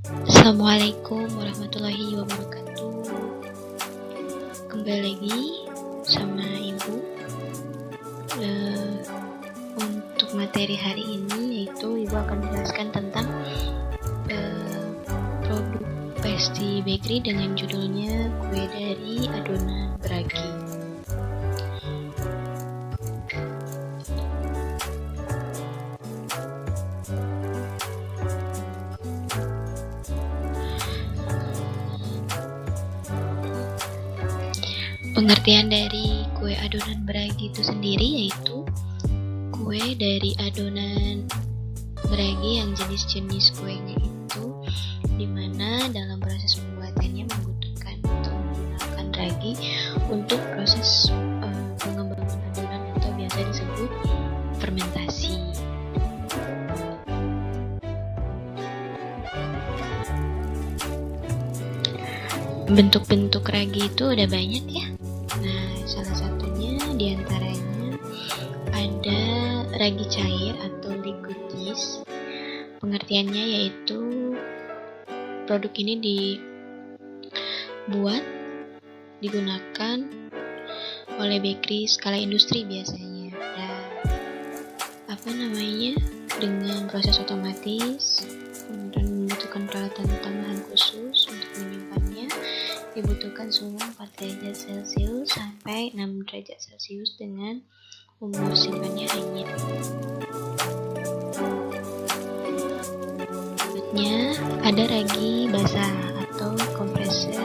Assalamualaikum warahmatullahi wabarakatuh. Kembali lagi sama Ibu. Untuk materi hari ini yaitu Ibu akan menjelaskan tentang produk pastry bakery dengan judulnya kue dari adonan beragi. Pengertian dari kue adonan beragi itu sendiri yaitu kue dari adonan beragi yang jenis-jenis kuenya itu dimana dalam proses pembuatannya membutuhkan untuk menggunakan ragi untuk proses pengembangan adonan atau biasa disebut fermentasi. Bentuk-bentuk ragi itu ada banyak ya. Nah, salah satunya diantaranya ada ragi cair atau liquid yeast. Pengertiannya yaitu produk ini digunakan oleh bakery skala industri biasanya. Dan dengan proses otomatis dan membutuhkan peralatan tambahan khusus untuk menyimpannya. Dibutuhkan suhu 4 derajat Celcius sampai 6 derajat Celcius dengan umur simpannya hanya. Berikutnya ada ragi basah atau compressed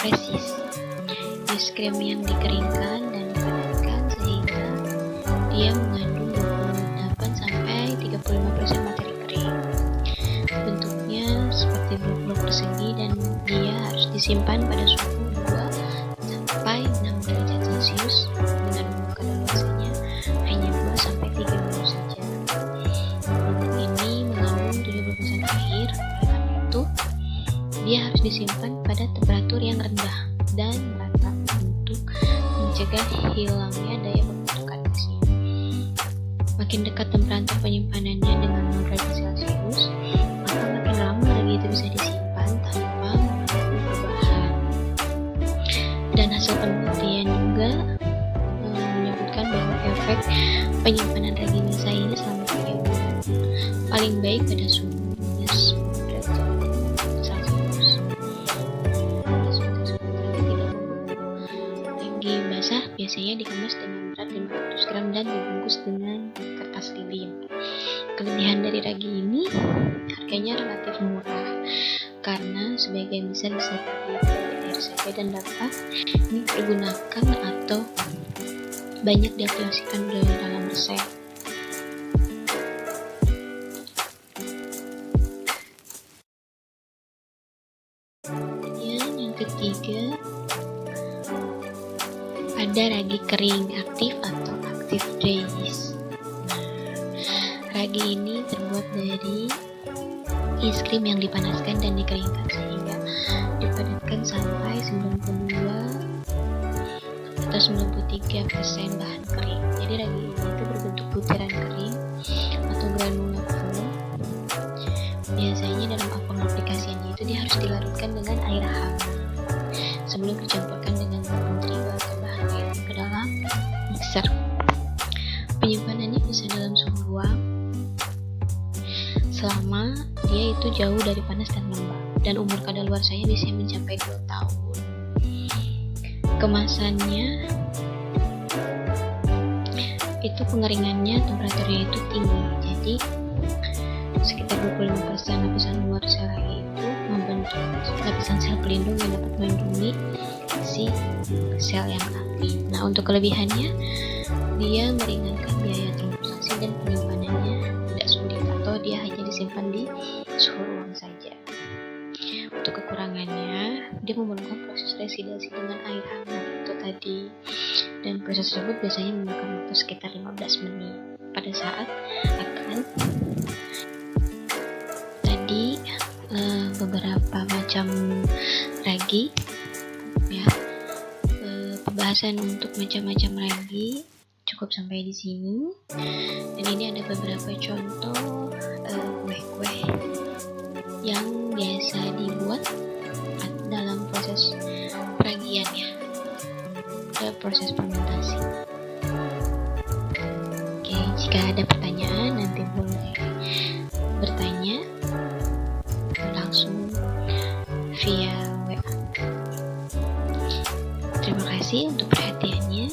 presis. Es krim yang dikeringkan dan dipadatkan sehingga dia mengandung 28 sampai 35% materi kering. Bentuknya seperti blok-blok persegi dan dia harus disimpan pada suhu 2 sampai 6 derajat Celcius dengan umur kadaluarsanya hanya 2 sampai 3 minggu saja. Produk ini mengandung 70% air, oleh karena itu dia harus disimpan pada temperatur yang rendah dan merata untuk mencegah hilangnya daya pembentukan esnya. Makin dekat temperatur penyimpanannya dengan 0 derajat Celcius, maka makin lama ragi itu bisa disimpan tanpa mengalami perubahan. Dan hasil penelitian juga menyebutkan bahwa efek penyimpanan ragi basah ini selama 3 bulan paling baik pada suhu minus 10 derajat Celcius. Ragi basah biasanya dikemas dengan berat 500 gram dan dibungkus dengan kertas lilin. Kelebihan dari ragi ini harganya relatif murah karena sebagian besar bisa terdiri dari air saja dan dapat dipergunakan atau banyak diaplikasikan dalam resep. Kemudian yang ketiga ada ragi kering aktif atau active dry yeast. Ragi ini terbuat dari es krim yang dipanaskan dan dikeringkan sehingga dipadatkan sampai 92 atau 93% bahan kering. Jadi ragi ini itu berbentuk butiran kering atau granula full. Biasanya dalam pengaplikasiannya itu dia harus dilarutkan dengan air hangat sebelum dicampurkan dengan tepung terigu atau bahan lain ke dalam mixer. Penyimpanannya bisa dalam suhu ruang selama dia itu jauh dari panas dan lembab, dan umur kadaluarsanya bisa mencapai 2 tahun. Kemasannya itu pengeringannya temperaturnya itu tinggi, jadi sekitar 25% lapisan luar sel ragi itu membentuk lapisan sel pelindung yang dapat melindungi si sel yang aktif. Nah, untuk kelebihannya dia meringankan biaya transportasi dan penyimpanannya tidak sulit atau dia hanya disimpan di suhu ruang saja. Untuk kekurangannya, dia memerlukan proses residasi dengan air hangat itu tadi, dan proses tersebut biasanya memakan waktu sekitar 15 menit pada saat akan tadi beberapa macam ragi ya. Pembahasan untuk macam-macam ragi cukup sampai di sini, dan ini ada beberapa contoh kue-kue yang biasa dibuat dalam proses peragian ya, proses fermentasi. Oke, jika ada pertanyaan nanti boleh bertanya langsung via WA. Terima kasih untuk perhatiannya.